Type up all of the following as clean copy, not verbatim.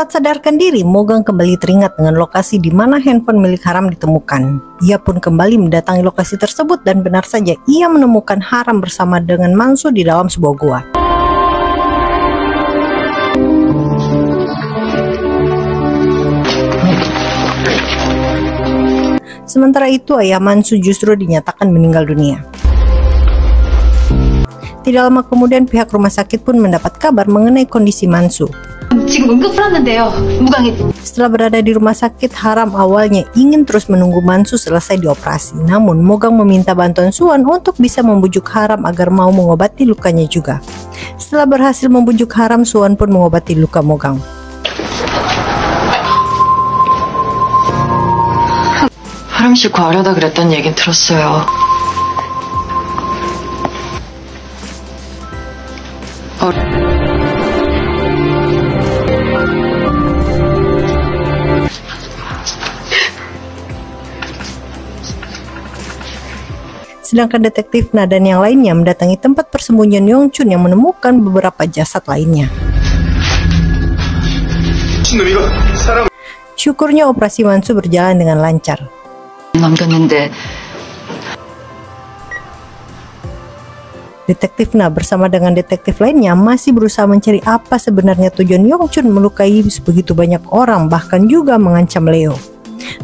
Saat sadarkan diri, Mogang kembali teringat dengan lokasi di mana handphone milik Haram ditemukan. Ia pun kembali mendatangi lokasi tersebut dan benar saja ia menemukan Haram bersama dengan Mansu di dalam sebuah gua. Sementara itu, ayah Mansu justru dinyatakan meninggal dunia. Tidak lama kemudian pihak rumah sakit pun mendapat kabar mengenai kondisi Mansu. Setelah berada di rumah sakit, Haram awalnya ingin terus menunggu Mansu selesai dioperasi. Namun Mogang meminta bantuan Suwan untuk bisa membujuk Haram agar mau mengobati lukanya juga. Setelah berhasil membujuk Haram, Suwan pun mengobati luka Mogang. 하람 씨 구하려다 그랬단 얘긴 들었어요. Sedangkan detektif Na dan yang lainnya mendatangi tempat persembunyian Yongchun yang menemukan beberapa jasad lainnya. Syukurnya operasi Mansu berjalan dengan lancar. Detektif Na bersama dengan detektif lainnya masih berusaha mencari apa sebenarnya tujuan Yongchun melukai begitu banyak orang, bahkan juga mengancam Leo.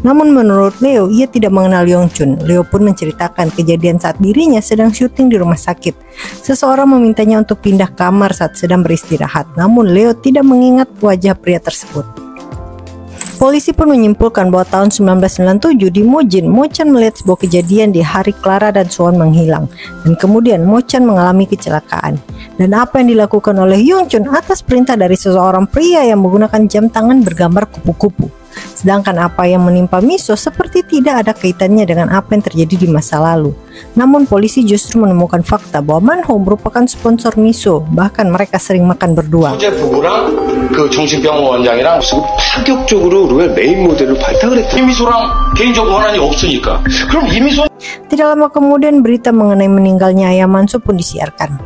Namun menurut Leo, ia tidak mengenal Yongchun. Leo pun menceritakan kejadian saat dirinya sedang syuting di rumah sakit. Seseorang memintanya untuk pindah kamar saat sedang beristirahat, namun Leo tidak mengingat wajah pria tersebut. Polisi pun menyimpulkan bahwa tahun 1997 di Mojin, Mo-chan melihat sebuah kejadian di hari Clara dan Suwan menghilang, dan kemudian Mo-chan mengalami kecelakaan. Dan apa yang dilakukan oleh Yongchun atas perintah dari seseorang pria yang menggunakan jam tangan bergambar kupu-kupu. Sedangkan apa yang menimpa Miso seperti tidak ada kaitannya dengan apa yang terjadi di masa lalu. Namun polisi justru menemukan fakta bahwa Manho merupakan sponsor Miso, bahkan mereka sering makan berdua. 정신병원장이랑 파격적으로 왜 메인 모델을 발탁을 했다. 이미소랑 개인적 원한이 없으니까. 그럼 이미소. Tidak lama kemudian berita mengenai meninggalnya ayah Mansu pun disiarkan.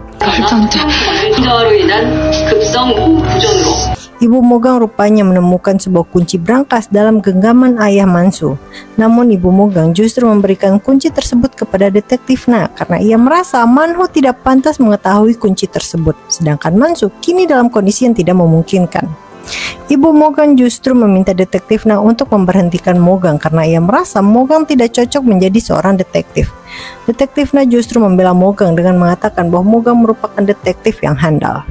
Ibu Mogang rupanya menemukan sebuah kunci brankas dalam genggaman ayah Mansu. Namun Ibu Mogang justru memberikan kunci tersebut kepada detektif Na karena ia merasa Manho tidak pantas mengetahui kunci tersebut. Sedangkan Mansu kini dalam kondisi yang tidak memungkinkan. Ibu Mogang justru meminta detektif Na untuk memberhentikan Mogang karena ia merasa Mogang tidak cocok menjadi seorang detektif. Detektif Na justru membela Mogang dengan mengatakan bahwa Mogang merupakan detektif yang handal.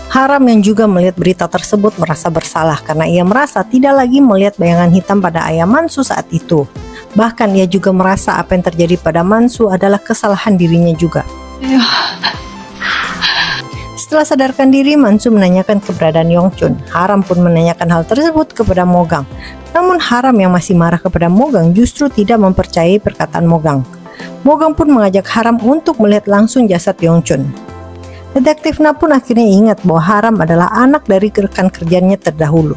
Haram yang juga melihat berita tersebut merasa bersalah karena ia merasa tidak lagi melihat bayangan hitam pada ayah Mansu saat itu. Bahkan ia juga merasa apa yang terjadi pada Mansu adalah kesalahan dirinya juga. Setelah sadarkan diri, Mansu menanyakan keberadaan Yongchun. Haram pun menanyakan hal tersebut kepada Mogang. Namun Haram yang masih marah kepada Mogang justru tidak mempercayai perkataan Mogang. Mogang pun mengajak Haram untuk melihat langsung jasad Yongchun. Detektif Na pun akhirnya ingat bahwa Haram adalah anak dari rekan kerjanya terdahulu.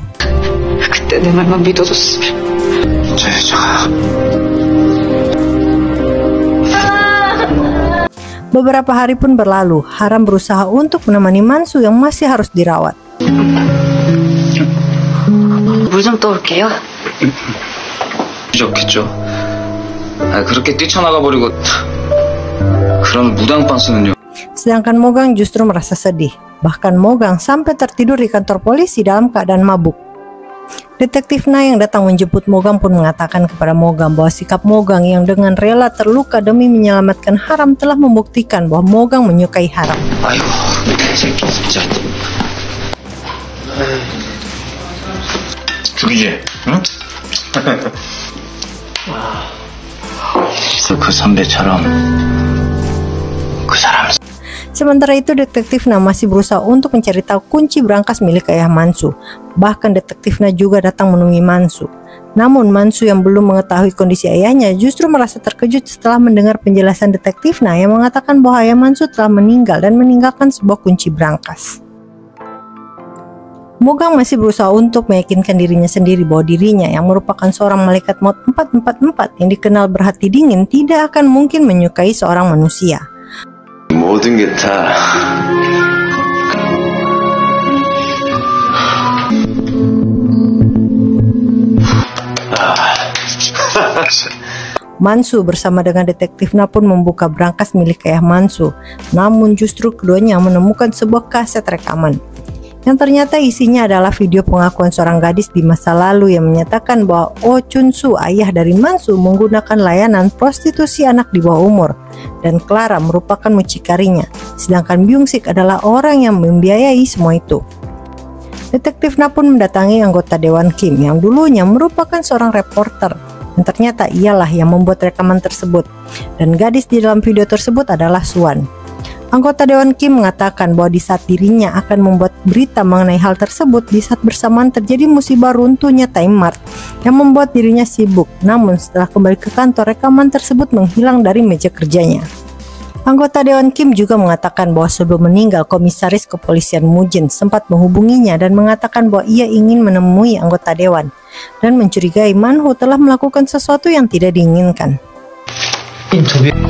Beberapa hari pun berlalu. Haram berusaha untuk menemani Mansu yang masih harus dirawat. 물 좀 떠올게요. 좋겠죠. 그렇게 뛰쳐나가 버리고 그런 무당반수는요. Sedangkan Mogang justru merasa sedih. Bahkan Mogang sampai tertidur di kantor polisi dalam keadaan mabuk. Detektif Na yang datang menjemput Mogang pun mengatakan kepada Mogang bahwa sikap Mogang yang dengan rela terluka demi menyelamatkan Haram telah membuktikan bahwa Mogang menyukai Haram. 죽이지? 응? 그 선배처럼 그 사람. Sementara itu detektif Na masih berusaha untuk mencari tahu kunci brankas milik ayah Mansu. Bahkan detektif Na juga datang menemui Mansu. Namun Mansu yang belum mengetahui kondisi ayahnya justru merasa terkejut setelah mendengar penjelasan detektif Na yang mengatakan bahwa ayah Mansu telah meninggal dan meninggalkan sebuah kunci brankas. Mogang masih berusaha untuk meyakinkan dirinya sendiri bahwa dirinya yang merupakan seorang malaikat maut 444 yang dikenal berhati dingin tidak akan mungkin menyukai seorang manusia. 모든 게 다 알았어. Mansu bersama dengan detektif Na pun membuka brankas milik ayah Mansu. Namun justru keduanya menemukan sebuah kaset rekaman yang ternyata isinya adalah video pengakuan seorang gadis di masa lalu yang menyatakan bahwa Oh Chun-soo, ayah dari Mansu, menggunakan layanan prostitusi anak di bawah umur, dan Clara merupakan mucikarinya, sedangkan Byung-sik adalah orang yang membiayai semua itu. Detektif Na pun mendatangi anggota Dewan Kim yang dulunya merupakan seorang reporter, dan ternyata ialah yang membuat rekaman tersebut, dan gadis di dalam video tersebut adalah Suan. Anggota Dewan Kim mengatakan bahwa di saat dirinya akan membuat berita mengenai hal tersebut, di saat bersamaan terjadi musibah runtuhnya Time Mart yang membuat dirinya sibuk. Namun setelah kembali ke kantor, rekaman tersebut menghilang dari meja kerjanya. Anggota Dewan Kim juga mengatakan bahwa sebelum meninggal, komisaris kepolisian Mujin sempat menghubunginya dan mengatakan bahwa ia ingin menemui anggota dewan dan mencurigai Manho telah melakukan sesuatu yang tidak diinginkan.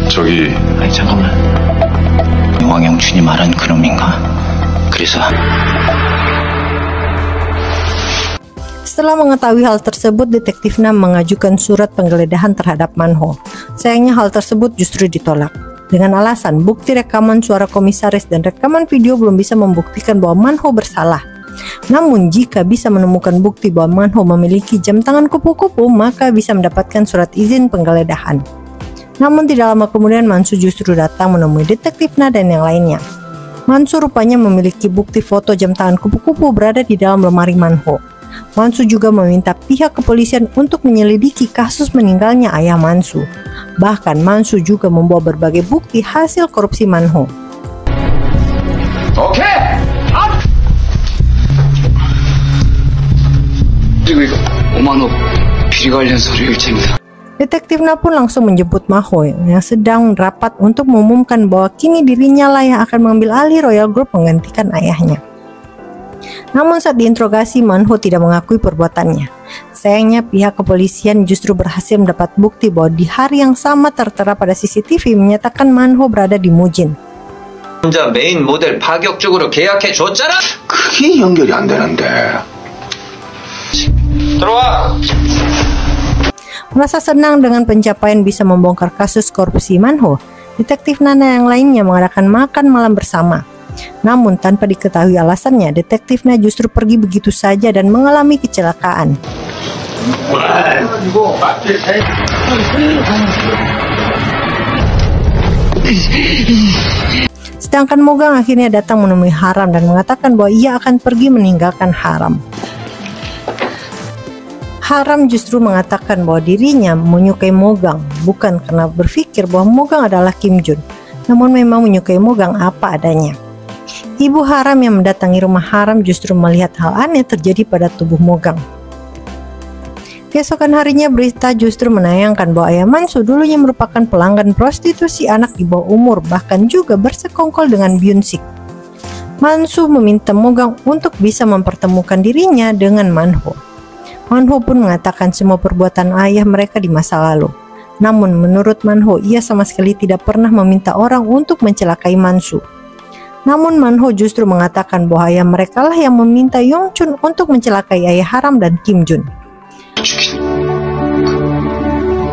저기 아니 잠깐만. 왕영춘이 말한 그놈인가? 그래서 Setelah mengetahui hal tersebut, detektif Na mengajukan surat penggeledahan terhadap Manho. Sayangnya hal tersebut justru ditolak dengan alasan bukti rekaman suara komisaris dan rekaman video belum bisa membuktikan bahwa Manho bersalah. Namun jika bisa menemukan bukti bahwa Manho memiliki jam tangan kupu-kupu, maka bisa mendapatkan surat izin penggeledahan. Namun tidak lama kemudian Mansu justru datang menemui detektif Na dan yang lainnya. Mansu rupanya memiliki bukti foto jam tangan kupu-kupu berada di dalam lemari Manho. Mansu juga meminta pihak kepolisian untuk menyelidiki kasus meninggalnya ayah Mansu. Bahkan Mansu juga membawa berbagai bukti hasil korupsi Manho. 오케이! 업! 그리고 이거 5만 원 비리 관련 서류 일체입니다. Detektif Na pun langsung menjemput Manho yang sedang rapat untuk mengumumkan bahwa kini dirinya lah yang akan mengambil alih Royal Group menggantikan ayahnya. Namun saat diinterogasi, Manho tidak mengakui perbuatannya. Sayangnya pihak kepolisian justru berhasil mendapat bukti bahwa di hari yang sama tertera pada CCTV menyatakan Manho berada di Mujin. 혼자 메인 모델 파격적으로 계약해 줬잖아. 그게 연결이 안 되는데. 들어와. Merasa senang dengan pencapaian bisa membongkar kasus korupsi Manho, detektif Nana yang lainnya mengadakan makan malam bersama. Namun tanpa diketahui alasannya, detektif Na justru pergi begitu saja dan mengalami kecelakaan. Sedangkan Mogang akhirnya datang menemui Haram dan mengatakan bahwa ia akan pergi meninggalkan Haram. Haram justru mengatakan bahwa dirinya menyukai Mogang bukan karena berpikir bahwa Mogang adalah Kim Jun, namun memang menyukai Mogang apa adanya. Ibu Haram yang mendatangi rumah Haram justru melihat hal aneh terjadi pada tubuh Mogang. Keesokan harinya berita justru menayangkan bahwa ayah Mansu dulunya merupakan pelanggan prostitusi anak di bawah umur, bahkan juga bersekongkol dengan Byung-sik. Mansu meminta Mogang untuk bisa mempertemukan dirinya dengan Manho. Manho pun mengatakan semua perbuatan ayah mereka di masa lalu. Namun menurut Manho, ia sama sekali tidak pernah meminta orang untuk mencelakai Mansu. Namun Manho justru mengatakan bahwa ayah mereka lah yang meminta Yongchun untuk mencelakai ayah Haram dan Kim Jun.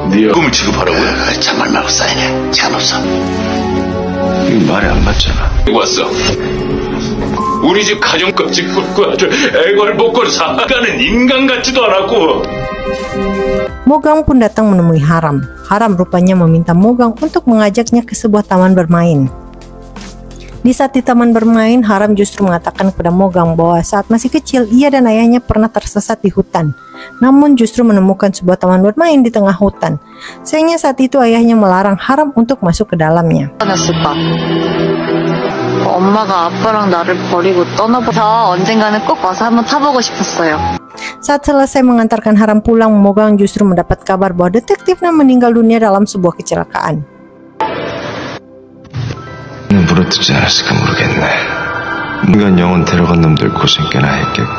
네 꿈을 지급하라고요? 참말 말고 사인해. 시간 없어. 이거 말이 안 맞잖아. 왔어. 우리 집 가정까지 굶고 아주 애걸 먹고 살아가는 인간 같지도 않았고. Mogang pun datang menemui Haram. Haram rupanya meminta Mogang untuk mengajaknya ke sebuah taman bermain. Di saat di taman bermain, Haram justru mengatakan kepada Mogang bahwa saat masih kecil ia dan ayahnya pernah tersesat di hutan, namun justru menemukan sebuah taman bermain di tengah hutan. Sayangnya saat itu ayahnya melarang Haram untuk masuk ke dalamnya. 엄마가 아빠랑 나를 버리고 떠나서 언젠가는 꼭 와서 한번 타보고 싶었어요. Saat selesai mengantarkan Haram pulang, Mogang justru mendapat kabar bahwa detektifnya meninggal dunia dalam sebuah kecelakaan. 물어뜯지 않았을까 모르겠네. 인간 영혼 데려간 놈들 고생 꽤나 했겠군.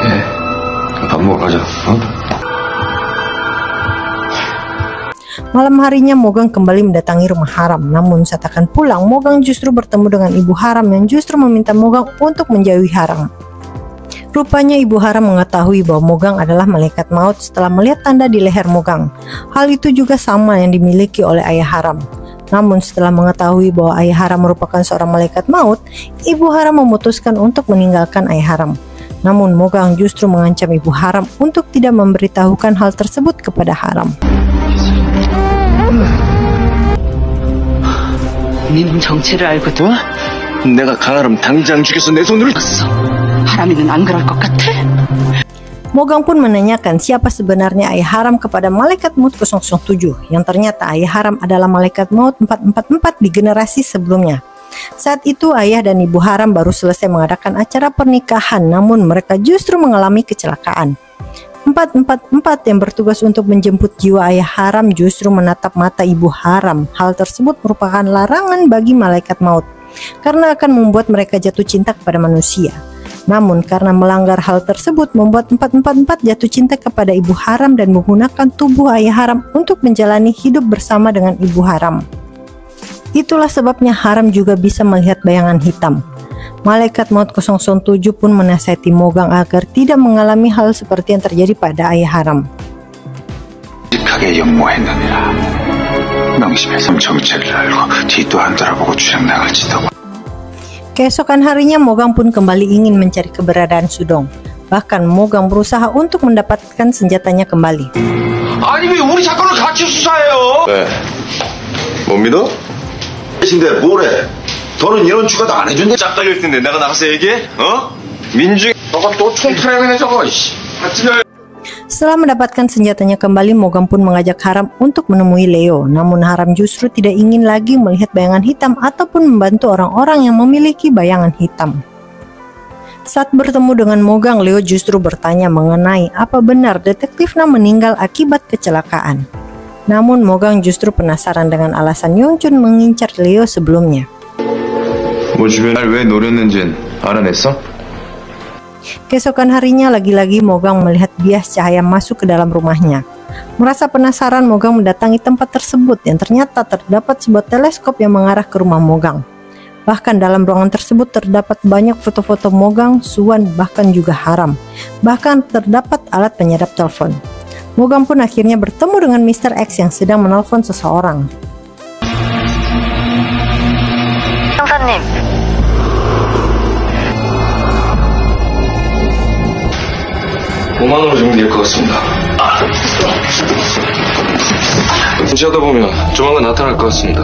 예. 밥 먹으러 가자. Malam harinya Mogang kembali mendatangi rumah Haram. Namun saat akan pulang, Mogang justru bertemu dengan ibu Haram yang justru meminta Mogang untuk menjauhi Haram. Rupanya Ibu Haram mengetahui bahwa Mogang adalah malaikat maut setelah melihat tanda di leher Mogang. Hal itu juga sama yang dimiliki oleh Ayah Haram. Namun setelah mengetahui bahwa Ayah Haram merupakan seorang malaikat maut, Ibu Haram memutuskan untuk meninggalkan Ayah Haram. Namun Mogang justru mengancam Ibu Haram untuk tidak memberitahukan hal tersebut kepada Haram. 네 정체를 알거든. 내가 강아람 당장 죽여서 내 손으로 하람이는 안 그럴 것 같아? Mogang pun menanyakan siapa sebenarnya Ayah Haram kepada malaikat maut 007, yang ternyata Ayah Haram adalah malaikat maut 444 di generasi sebelumnya. Saat itu Ayah dan Ibu Haram baru selesai mengadakan acara pernikahan, namun mereka justru mengalami kecelakaan. 444 yang bertugas untuk menjemput jiwa Ayah Haram justru menatap mata Ibu Haram. Hal tersebut merupakan larangan bagi malaikat maut, karena akan membuat mereka jatuh cinta kepada manusia. Namun karena melanggar hal tersebut membuat 444 jatuh cinta kepada Ibu Haram dan menggunakan tubuh Ayah Haram untuk menjalani hidup bersama dengan Ibu Haram. Itulah sebabnya Haram juga bisa melihat bayangan hitam. Malaikat maut 007 pun menasihati Mogang agar tidak mengalami hal seperti yang terjadi pada Ayah Haram. 직하게 연모했느니라. 명심해서 정체를 알고 뒤도 안 돌아보고 주량나갈지도. Keesokan harinya Mogang pun kembali ingin mencari keberadaan Sudong. Bahkan Mogang berusaha untuk mendapatkan senjatanya kembali. 아니 왜 우리 사건을 같이 수사해요? 왜? 못 믿어? 근데 뭐래? 너는 이런 추가도 안 해준대? 짝 걸릴 텐데 내가 나가서 얘기해? 어? 민중이 너가 또 총탈하네 저거. Setelah mendapatkan senjatanya kembali, Mogang pun mengajak Haram untuk menemui Leo. Namun Haram justru tidak ingin lagi melihat bayangan hitam ataupun membantu orang-orang yang memiliki bayangan hitam. Saat bertemu dengan Mogang, Leo justru bertanya mengenai apa benar detektif Na meninggal akibat kecelakaan. Namun Mogang justru penasaran dengan alasan Yongchun mengincar Leo sebelumnya. 뭐 주변 날 왜 노렸는진 알아냈어? Keesokan harinya lagi-lagi Mogang melihat bias cahaya masuk ke dalam rumahnya. Merasa penasaran, Mogang mendatangi tempat tersebut yang ternyata terdapat sebuah teleskop yang mengarah ke rumah Mogang. Bahkan dalam ruangan tersebut terdapat banyak foto-foto Mogang, Suwan, bahkan juga Haram. Bahkan terdapat alat penyadap telepon. Mogang pun akhirnya bertemu dengan Mr. X yang sedang menelpon seseorang. 형사님, 5만 원으로 정리 될 것 같습니다. 정치하다 보면 조만간 나타날 것 같습니다.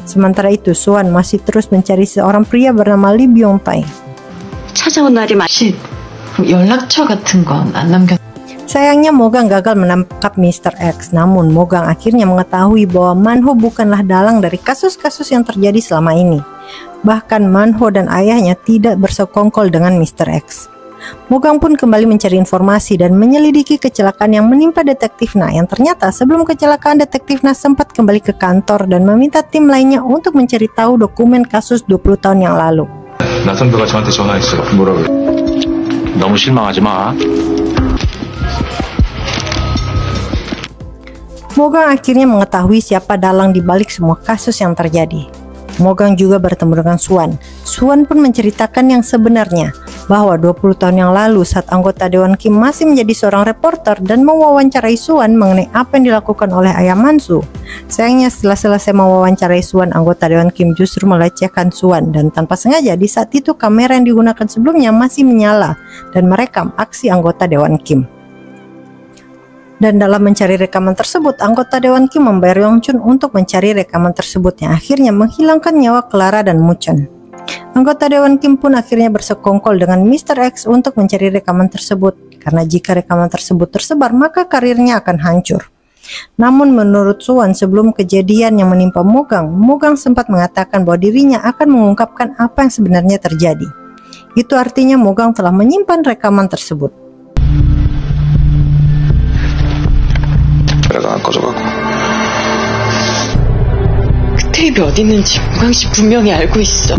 Sementara itu, Suwan masih terus mencari seorang pria bernama Lee Byung-tae. 찾아온 날이 마신 연락처 같은 건 안 남겼. Sayangnya Mogang gagal menangkap Mr. X, namun Mogang akhirnya mengetahui bahwa Manho bukanlah dalang dari kasus-kasus yang terjadi selama ini. Bahkan Manho dan ayahnya tidak bersekongkol dengan Mr. X. Mogang pun kembali mencari informasi dan menyelidiki kecelakaan yang menimpa Detektif Na, yang ternyata sebelum kecelakaan Detektif Na sempat kembali ke kantor dan meminta tim lainnya untuk mencari tahu dokumen kasus 20 tahun yang lalu. 나 선배가 저한테 전화했어요. 뭐라고? 너무 실망하지 마. Mogang akhirnya mengetahui siapa dalang di balik semua kasus yang terjadi. Mogang juga bertemu dengan Suwan. Suwan pun menceritakan yang sebenarnya, bahwa 20 tahun yang lalu saat anggota Dewan Kim masih menjadi seorang reporter dan mewawancarai Suwan mengenai apa yang dilakukan oleh Ayah Mansu. Sayangnya setelah selesai mewawancarai Suwan, anggota Dewan Kim justru melecehkan Suwan dan tanpa sengaja di saat itu kamera yang digunakan sebelumnya masih menyala dan merekam aksi anggota Dewan Kim. Dan dalam mencari rekaman tersebut, anggota Dewan Kim membayar Yongchun untuk mencari rekaman tersebut yang akhirnya menghilangkan nyawa Clara dan Muchon. Anggota Dewan Kim pun akhirnya bersekongkol dengan Mr. X untuk mencari rekaman tersebut, karena jika rekaman tersebut tersebar maka karirnya akan hancur. Namun menurut Suwan, sebelum kejadian yang menimpa Mogang, Mogang sempat mengatakan bahwa dirinya akan mengungkapkan apa yang sebenarnya terjadi. Itu artinya Mogang telah menyimpan rekaman tersebut. 내가 안 꺼져가고 그 테이프 어디 있는지 무강 씨 분명히 알고 있어.